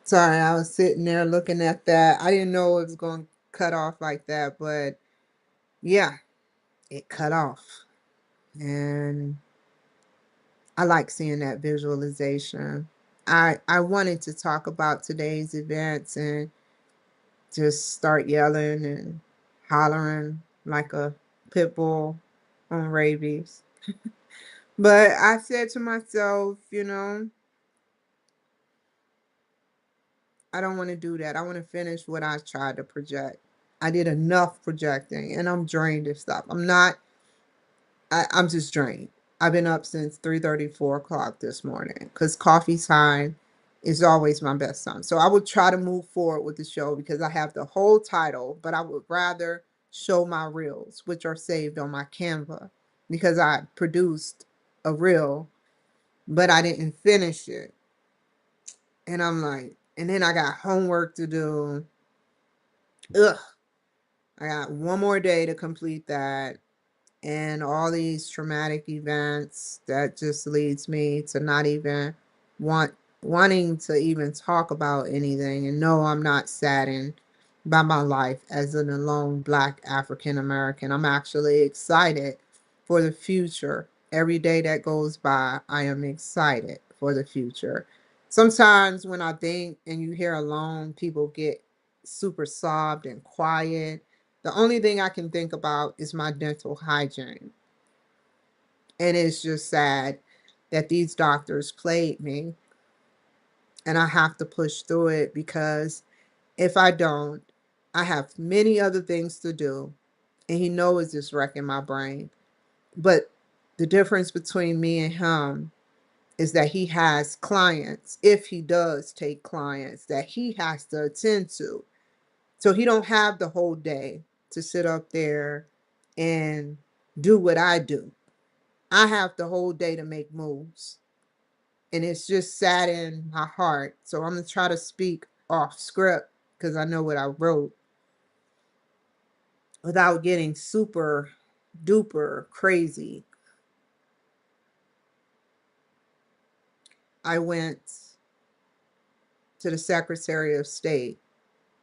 Sorry, I was sitting there looking at that. I didn't know it was going to cut off like that, but yeah, it cut off. And I like seeing that visualization. I wanted to talk about today's events and just start yelling and hollering like a pit bull on rabies. But I said to myself, I don't want to do that. I want to finish what I tried to project. I did enough projecting and I'm drained of stuff. I'm just drained. I've been up since 3:30, 4 o'clock this morning because coffee time is always my best time. So I would try to move forward with the show because I have the whole title, but I would rather show my reels, which are saved on my Canva because I produced a reel, but I didn't finish it. And I'm like, and then I got homework to do. Ugh. I got one more day to complete that. And all these traumatic events that just leads me to not even wanting to even talk about anything. And no, I'm not saddened by my life as an alone Black African American. I'm actually excited for the future. Every day that goes by, I am excited for the future. Sometimes when I think and you hear alone, people get super sobbed and quiet. The only thing I can think about is my dental hygiene. And it's just sad that these doctors played me and I have to push through it because if I don't, I have many other things to do. And he knows it's wrecking my brain. But the difference between me and him is that he has clients, if he does take clients, that he has to attend to. So he don't have the whole day to sit up there and do what I do. I have the whole day to make moves. And it's just sat in my heart. So I'm going to try to speak off script because I know what I wrote without getting super duper crazy. I went to the Secretary of State.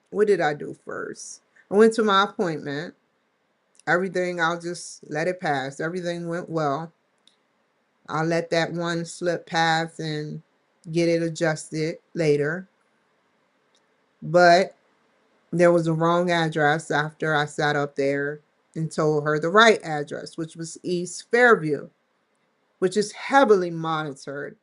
What did I do first? I went to my appointment. Everything, I'll just let it pass. Everything went well. I'll let that one slip pass and get it adjusted later. But there was a wrong address after I sat up there and told her the right address, which was East Fairview, which is heavily monitored.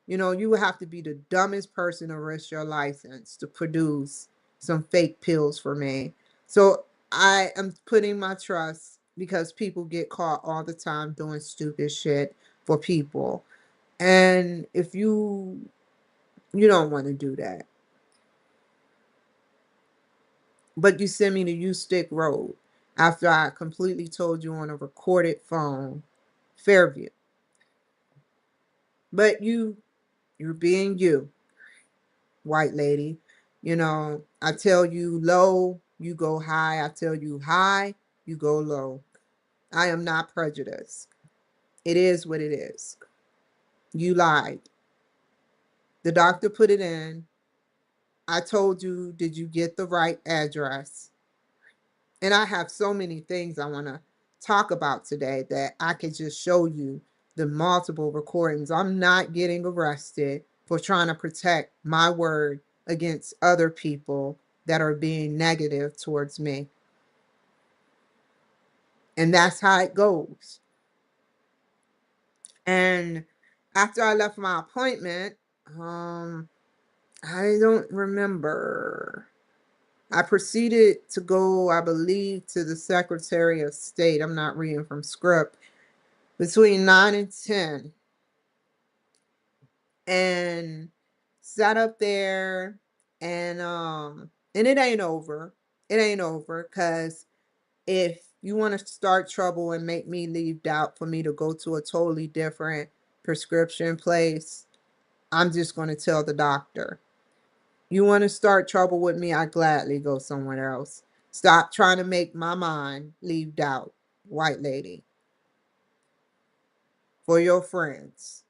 You would have to be the dumbest person to risk your license to produce some fake pills for me. So I am putting my trust because people get caught all the time doing stupid shit for people. And if you don't want to do that. But you send me to U Stick Road after I completely told you on a recorded phone, Fairview. But you're being you, white lady. I tell you low, you go high. I tell you high, you go low. I am not prejudiced. It is what it is. You lied. The doctor put it in. I told you, did you get the right address? And I have so many things I want to talk about today that I could just show you the multiple recordings. I'm not getting arrested for trying to protect my word against other people that are being negative towards me. And that's how it goes. And after I left my appointment, I don't remember. I proceeded to go, I believe, to the Secretary of State. I'm not reading from script. Between 9 and 10, and sat up there and it ain't over. It ain't over because if you want to start trouble and make me leave doubt for me to go to a totally different prescription place, I'm just going to tell the doctor. You want to start trouble with me, I gladly go somewhere else. Stop trying to make my mind leave doubt, white lady, for your friends.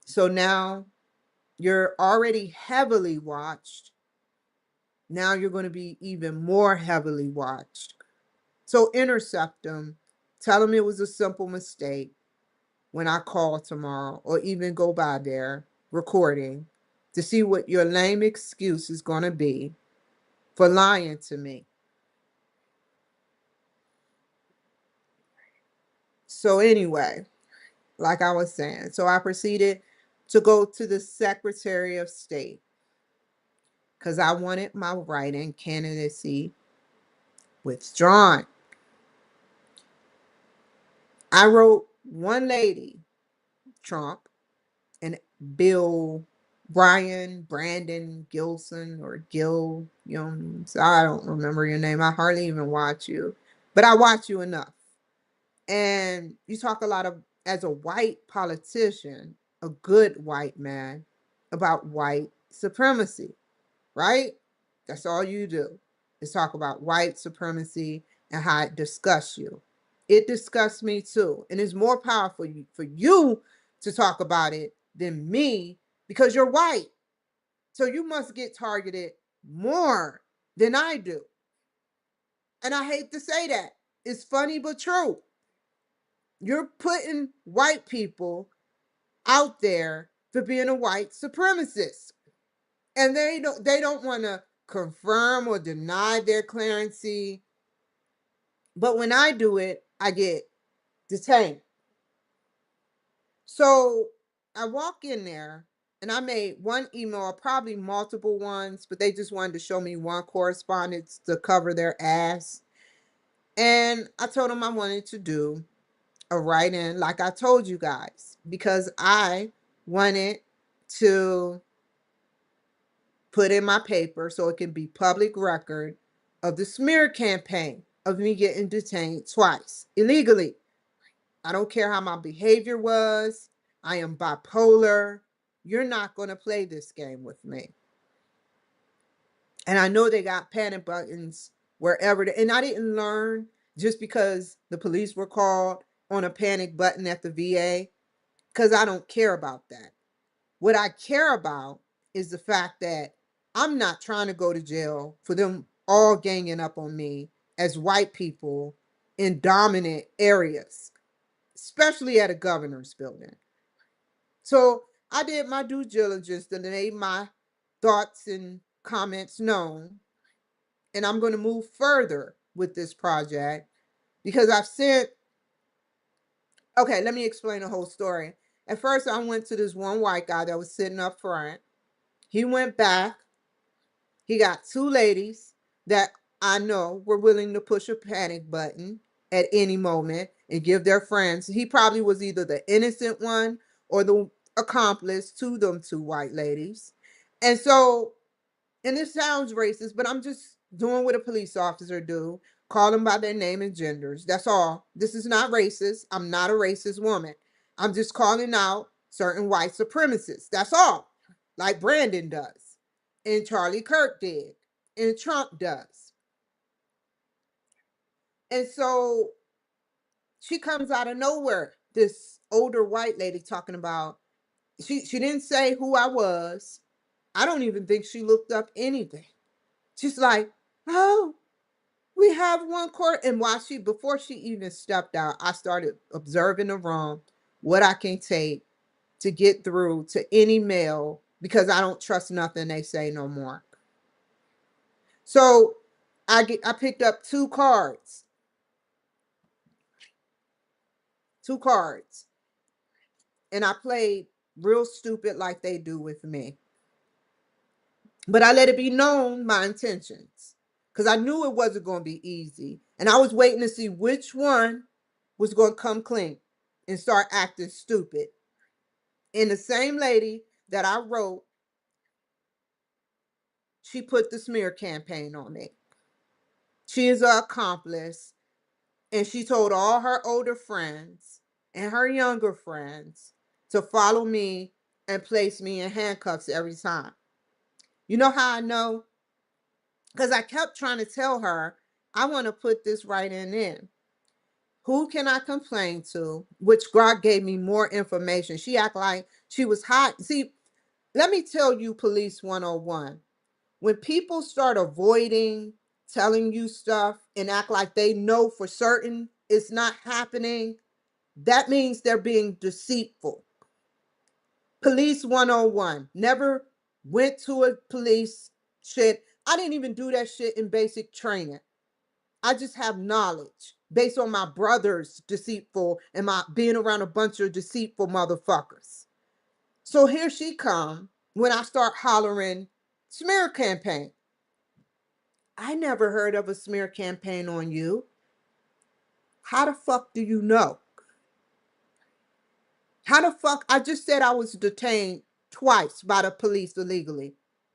So now You're already heavily watched. Now you're going to be even more heavily watched. So intercept them. Tell them it was a simple mistake when I call tomorrow, or even go by there recording to see what your lame excuse is going to be for lying to me. So, anyway, like I was saying, so I proceeded to go to the Secretary of State because I wanted my write-in candidacy withdrawn. I wrote one lady, Trump, and Bill, Brian, Brandon Gilson, or Gil, so I don't remember your name. I hardly even watch you, but I watch you enough. And you talk a lot of, as a white politician, a good white man, about white supremacy, right? That's all you do, is talk about white supremacy and how it disgusts you. It disgusts me too. And it's more powerful for you to talk about it than me, because you're white. So you must get targeted more than I do. And I hate to say that. It's funny but true. You're putting white people out there for being a white supremacist. And they don't want to confirm or deny their clearancy. But when I do it, I get detained. So I walk in there and I made one email, or probably multiple ones, but they just wanted to show me one correspondence to cover their ass. And I told them I wanted to do a write-in, like I told you guys, because I wanted to put in my paper so it can be public record of the smear campaign of me getting detained twice illegally. I don't care how my behavior was. I am bipolar. You're not going to play this game with me. And I know they got panic buttons wherever. And I didn't learn just because the police were called on a panic button at the VA, because I don't care about that. What I care about is the fact that I'm not trying to go to jail for them all ganging up on me as white people in dominant areas, especially at a governor's building. So I did my due diligence to make my thoughts and comments known. And I'm going to move further with this project because I've sent. Okay, let me explain the whole story. At first, I went to this one white guy that was sitting up front. He went back. He got two ladies that I know were willing to push a panic button at any moment and give their friends. He probably was either the innocent one or the accomplice to them two white ladies. And so, and this sounds racist, but I'm just doing what a police officer do. Call them by their name and genders. That's all. This is not racist. I'm not a racist woman. I'm just calling out certain white supremacists. That's all. Like Brandon does. And Charlie Kirk did. And Trump does. And so she comes out of nowhere. This older white lady talking about, she didn't say who I was. I don't even think she looked up anything. She's like, oh, we have one court. And before she even stepped out, I started observing the room, what I can take to get through to any male, because I don't trust nothing they say no more. So I picked up two cards, and I played real stupid like they do with me. But I let it be known my intentions, because I knew it wasn't going to be easy. And I was waiting to see which one was going to come clean and start acting stupid. And the same lady that I wrote, she put the smear campaign on me. She is an accomplice, and she told all her older friends and her younger friends to follow me and place me in handcuffs every time. You know how I know? Because I kept trying to tell her, I want to put this write-in in. Who can I complain to? Which God gave me more information. She acted like she was hot. See, Let me tell you, Police 101. When people start avoiding telling you stuff and act like they know for certain it's not happening, that means they're being deceitful. Police 101. Never went to a police shit. I didn't even do that shit in basic training. I just have knowledge based on my brother's deceitful and my being around a bunch of deceitful motherfuckers. So here she come when I start hollering smear campaign. I never heard of a smear campaign on you. How the fuck do you know? How the fuck? I just said I was detained twice by the police illegally.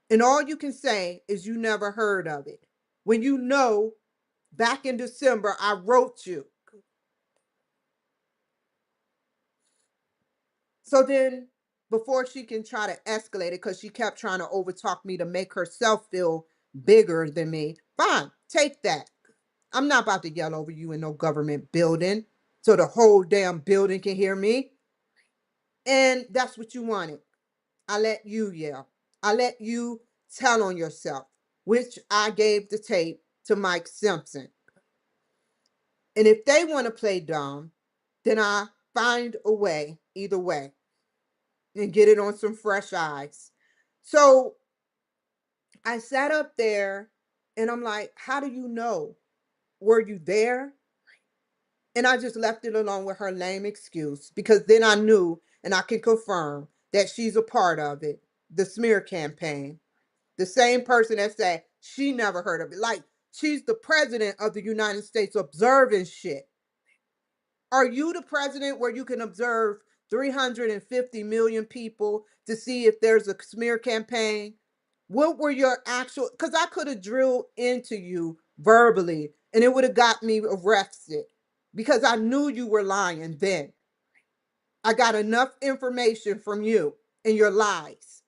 And all you can say is you never heard of it. When you know back in December, I wrote you. So then, before she can try to escalate it, because she kept trying to overtalk me to make herself feel bigger than me, fine, take that. I'm not about to yell over you in no government building so the whole damn building can hear me. And that's what you wanted. I let you yell. I let you tell on yourself, which I gave the tape to Mike Simpson. And if they want to play dumb, then I find a way either way and get it on some fresh eyes. So I sat up there and I'm like, how do you know? Were you there? And I just left it alone with her lame excuse because then I knew and I can confirm that she's a part of it, the smear campaign. The same person that said she never heard of it. Like she's the president of the United States observing shit. Are you the president where you can observe 350 million people to see if there's a smear campaign? What were your actual, because I could have drilled into you verbally and it would have got me arrested because I knew you were lying then. I got enough information from you and your lies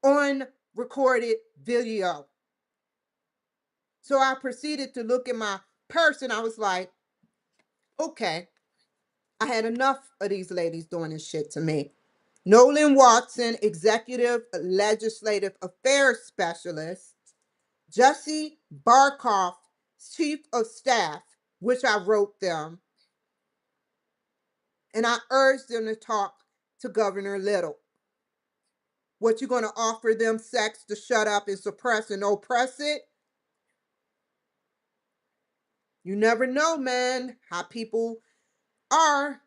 on recorded video. So I proceeded to look in my purse and I was like, okay, I had enough of these ladies doing this shit to me. Nolan Watson, Executive Legislative Affairs Specialist, Jesse Barkoff, Chief of Staff, which I wrote them, and I urged them to talk to Governor Little. What, you gonna offer them sex to shut up and suppress and oppress it? You never know, man, how people are.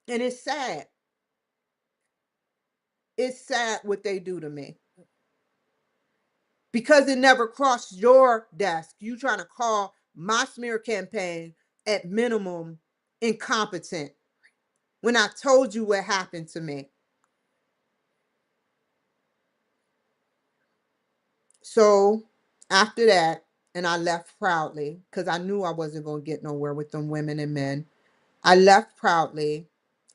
And it's sad. It's sad what they do to me. Because it never crossed your desk. You trying to call my smear campaign at minimum incompetent when I told you what happened to me. So after that, and I left proudly because I knew I wasn't going to get nowhere with them women and men. I left proudly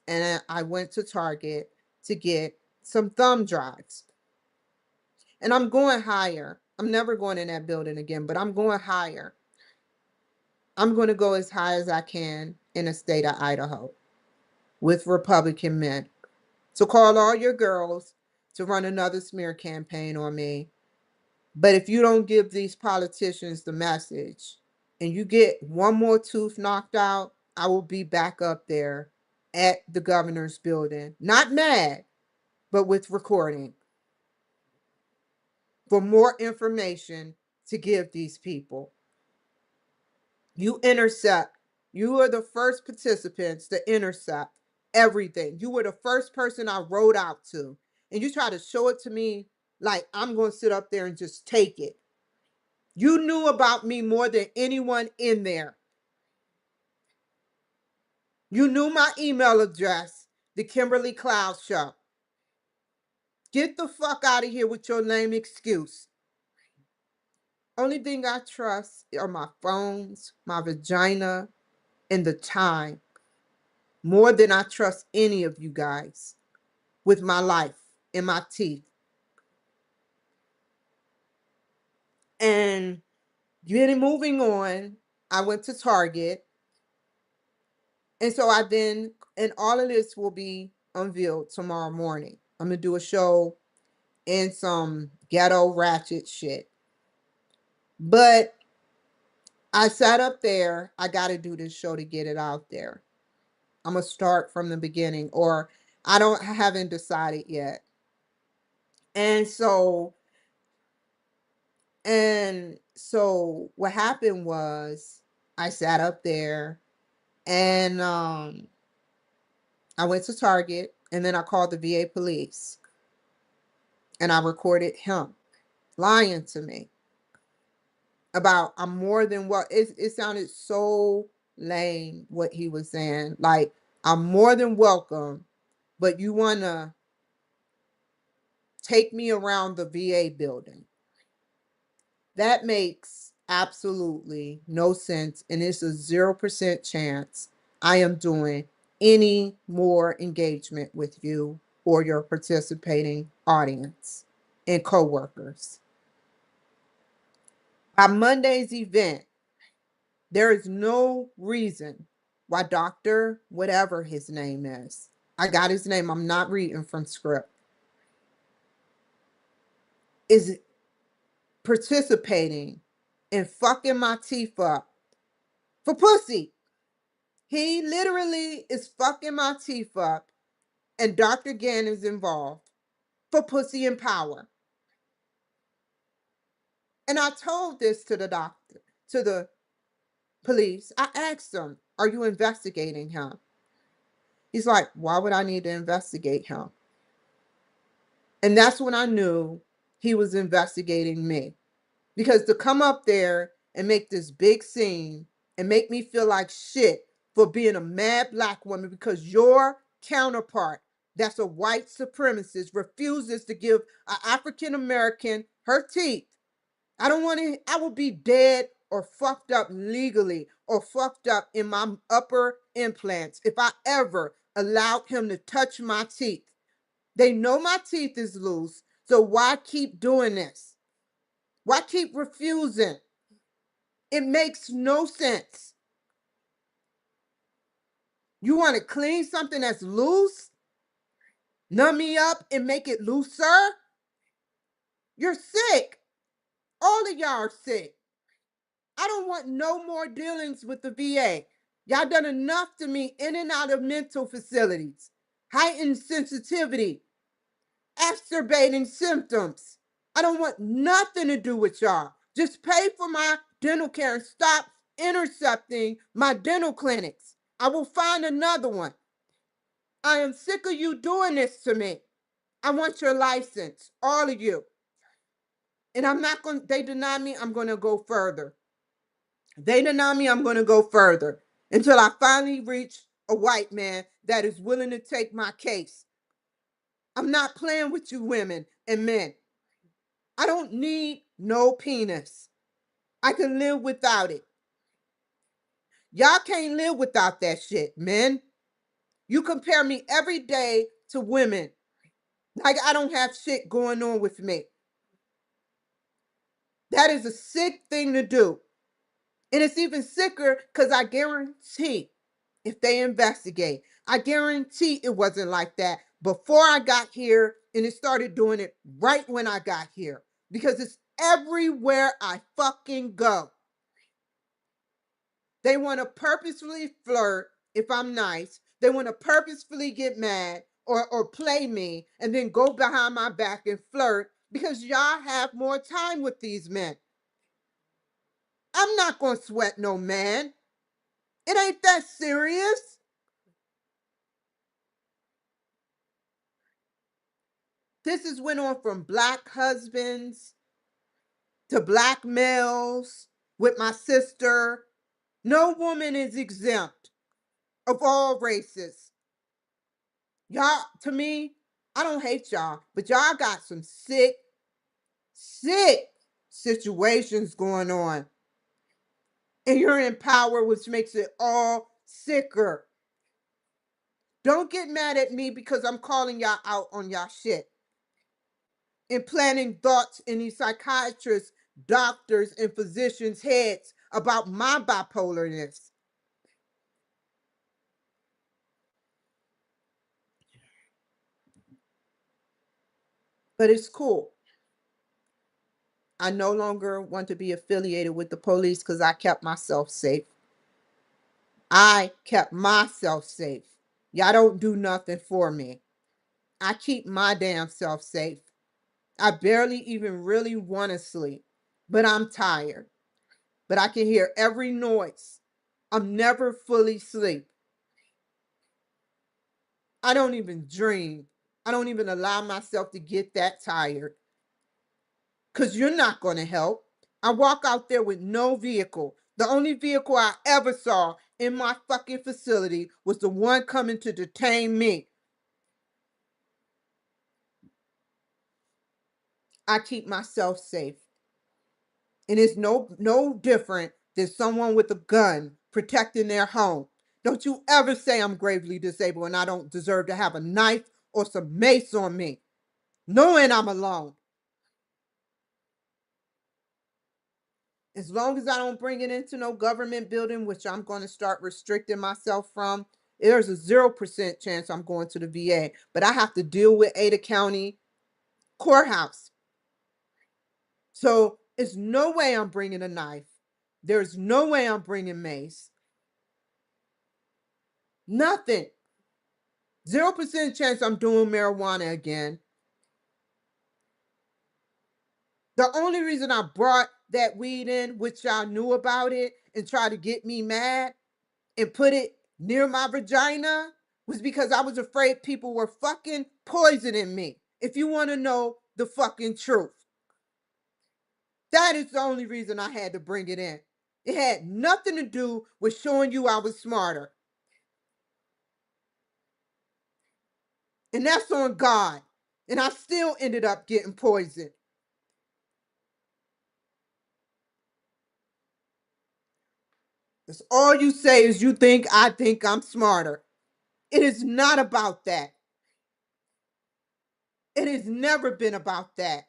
and I went to Target to get some thumb drives. And I'm going higher. I'm never going in that building again, but I'm going higher. I'm going to go as high as I can in the state of Idaho with Republican men. So call all your girls to run another smear campaign on me. But if you don't give these politicians the message and you get one more tooth knocked out, I will be back up there at the governor's building. Not mad, but with recording for more information to give these people. You intercept. You are the first participants to intercept everything. You were the first person I wrote out to. And you try to show it to me like I'm going to sit up there and just take it. You knew about me more than anyone in there. You knew my email address, the Kimberly Cloud Show. Get the fuck out of here with your lame excuse. Only thing I trust are my phones, my vagina, and the time. More than I trust any of you guys with my life and my teeth. And getting moving on, I went to Target. And so I then, and all of this will be unveiled tomorrow morning. I'm gonna do a show in some ghetto ratchet shit. But I sat up there. I got to do this show to get it out there. I'm gonna start from the beginning, or I haven't decided yet. And so what happened was I sat up there and I went to Target and then I called the VA police and I recorded him lying to me about I'm more than what it sounded so lame what he was saying. Like, I'm more than welcome, but you wanna take me around the VA building. That makes absolutely no sense, and it's a 0% chance I am doing any more engagement with you or your participating audience and coworkers. By Monday's event, there is no reason why Dr. whatever his name is, I got his name, I'm not reading from script, is participating in fucking my teeth up for pussy. He literally is fucking my teeth up, and Dr. Gann is involved for pussy and power. And I told this to the doctor, to the police. I asked him, are you investigating him? He's like, why would I need to investigate him? And that's when I knew he was investigating me. Because to come up there and make this big scene and make me feel like shit for being a mad black woman because your counterpart, that's a white supremacist, refuses to give an African American her teeth. I don't want to, I will be dead or fucked up legally or fucked up in my upper implants if I ever allowed him to touch my teeth. They know my teeth is loose, so why keep doing this? Why keep refusing? It makes no sense. You want to clean something that's loose? Numb me up and make it looser? You're sick. All of y'all are sick. I don't want no more dealings with the VA. Y'all done enough to me in and out of mental facilities. Heightened sensitivity, exacerbating symptoms. I don't want nothing to do with y'all. Just pay for my dental care and stop intercepting my dental clinics. I will find another one. I am sick of you doing this to me. I want your license, all of you. And I'm not going, they deny me, I'm going to go further. They deny me, I'm going to go further until I finally reach a white man that is willing to take my case. I'm not playing with you women and men. I don't need no penis. I can live without it. Y'all can't live without that shit, men. You compare me every day to women. Like I don't have shit going on with me. That is a sick thing to do. And it's even sicker because I guarantee if they investigate, I guarantee it wasn't like that before I got here and it started doing it right when I got here because it's everywhere I fucking go. They want to purposefully flirt if I'm nice. They want to purposefully get mad or play me and then go behind my back and flirt because y'all have more time with these men. I'm not going to sweat no man. It ain't that serious. This has went on from black husbands to black males with my sister. No woman is exempt of all races. Y'all, to me, I don't hate y'all, but y'all got some sick, sick situations going on. And you're in power, which makes it all sicker. Don't get mad at me because I'm calling y'all out on y'all shit. Implanting thoughts in these psychiatrists, doctors, and physicians' heads about my bipolarness. But it's cool. I no longer want to be affiliated with the police because I kept myself safe. I kept myself safe. Y'all don't do nothing for me. I keep my damn self safe. I barely even really want to sleep, but I'm tired. But I can hear every noise. I'm never fully asleep. I don't even dream. I don't even allow myself to get that tired because you're not going to help. I walk out there with no vehicle. The only vehicle I ever saw in my fucking facility was the one coming to detain me. I keep myself safe. And it's no different than someone with a gun protecting their home. Don't you ever say I'm gravely disabled and I don't deserve to have a knife or some mace on me, knowing I'm alone. As long as I don't bring it into no government building, which I'm going to start restricting myself from, there's a 0% chance I'm going to the VA. But I have to deal with Ada County courthouse. So it's no way I'm bringing a knife. There's no way I'm bringing mace. Nothing. 0% chance I'm doing marijuana again. The only reason I brought that weed in, which y'all knew about it and tried to get me mad and put it near my vagina, was because I was afraid people were fucking poisoning me. If you want to know the fucking truth, that is the only reason I had to bring it in. It had nothing to do with showing you I was smarter. And that's on God. And I still ended up getting poisoned. That's all you say is you think I think I'm smarter. It is not about that. It has never been about that.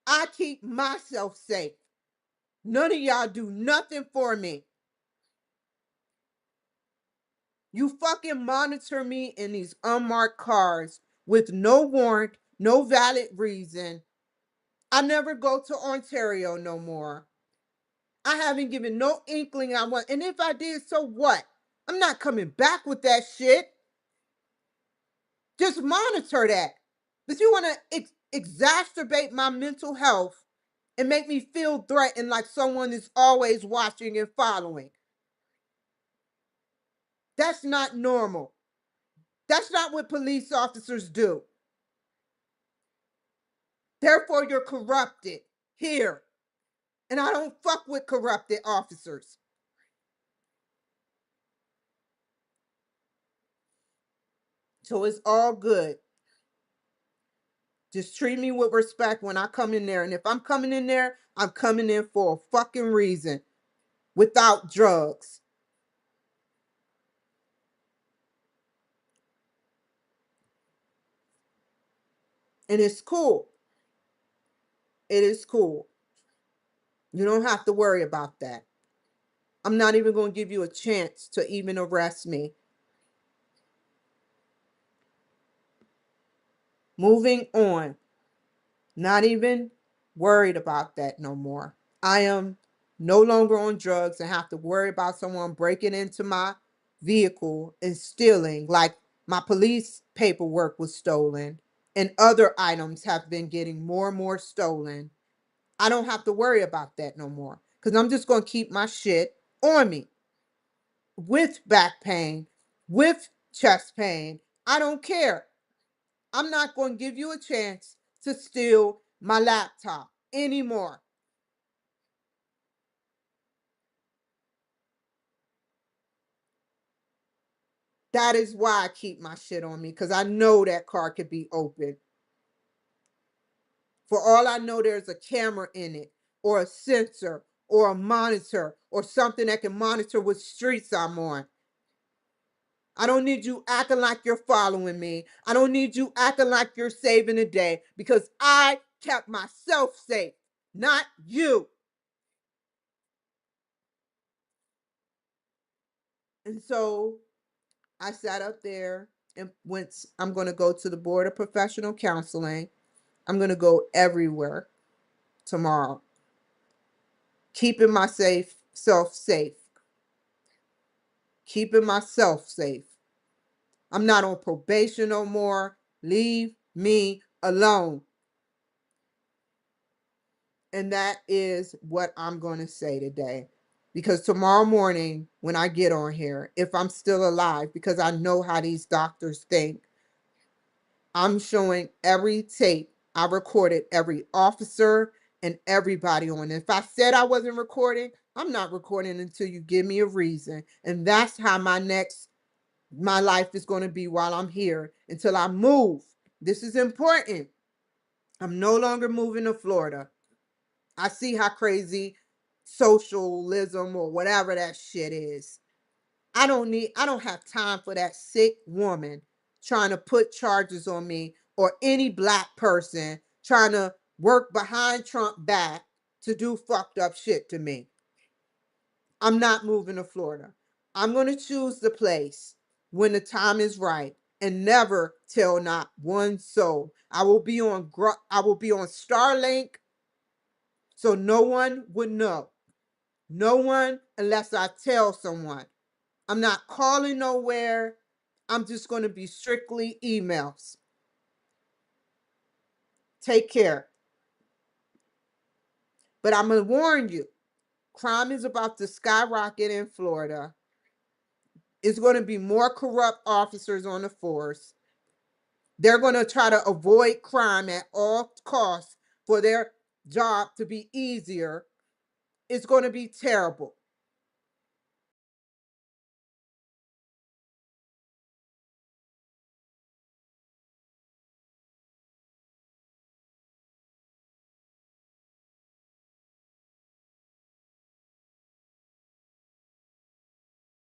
I keep myself safe. None of y'all do nothing for me. You fucking monitor me in these unmarked cars with no warrant, no valid reason. I never go to Ontario no more. I haven't given no inkling I want. And if I did, so what? I'm not coming back with that shit. Just monitor that. But you want to exacerbate my mental health and make me feel threatened like someone is always watching and following. That's not normal. That's not what police officers do. Therefore, you're corrupted here. And I don't fuck with corrupted officers. So it's all good. Just treat me with respect when I come in there. And if I'm coming in there, I'm coming in for a fucking reason without drugs. And it's cool. It is cool. You don't have to worry about that. I'm not even going to give you a chance to even arrest me. Moving on. Not even worried about that no more. I am no longer on drugs and have to worry about someone breaking into my vehicle and stealing, like my police paperwork was stolen and other items have been getting more and more stolen. I don't have to worry about that no more because I'm just going to keep my shit on me with back pain, with chest pain. I don't care. I'm not going to give you a chance to steal my laptop anymore. That is why I keep my shit on me because I know that car could be open. For all I know, there's a camera in it, or a sensor, or a monitor, or something that can monitor what streets I'm on. I don't need you acting like you're following me. I don't need you acting like you're saving the day because I kept myself safe, not you. And so I sat up there And once I'm going to go to the Board of Professional Counseling, I'm going to go everywhere tomorrow, keeping my self safe, keeping myself safe. I'm not on probation no more. Leave me alone. And that is what I'm going to say today. Because tomorrow morning, when I get on here, if I'm still alive, because I know how these doctors think, I'm showing every tape. I recorded every officer and everybody on it. If I said I wasn't recording, I'm not recording until you give me a reason. And that's how my life is going to be while I'm here until I move. This is important. I'm no longer moving to Florida. I see how crazy socialism or whatever that shit is. I don't have time for that sick woman trying to put charges on me or any black person trying to work behind Trump back to do fucked up shit to me. I'm not moving to Florida. I'm going to choose the place when the time is right and never tell not one soul. I will be on Starlink so no one would know. No one unless I tell someone. I'm not calling nowhere. I'm just going to be strictly emails. Take care. But I'm going to warn you, crime is about to skyrocket in Florida. It's going to be more corrupt officers on the force. They're going to try to avoid crime at all costs for their job to be easier. It's going to be terrible.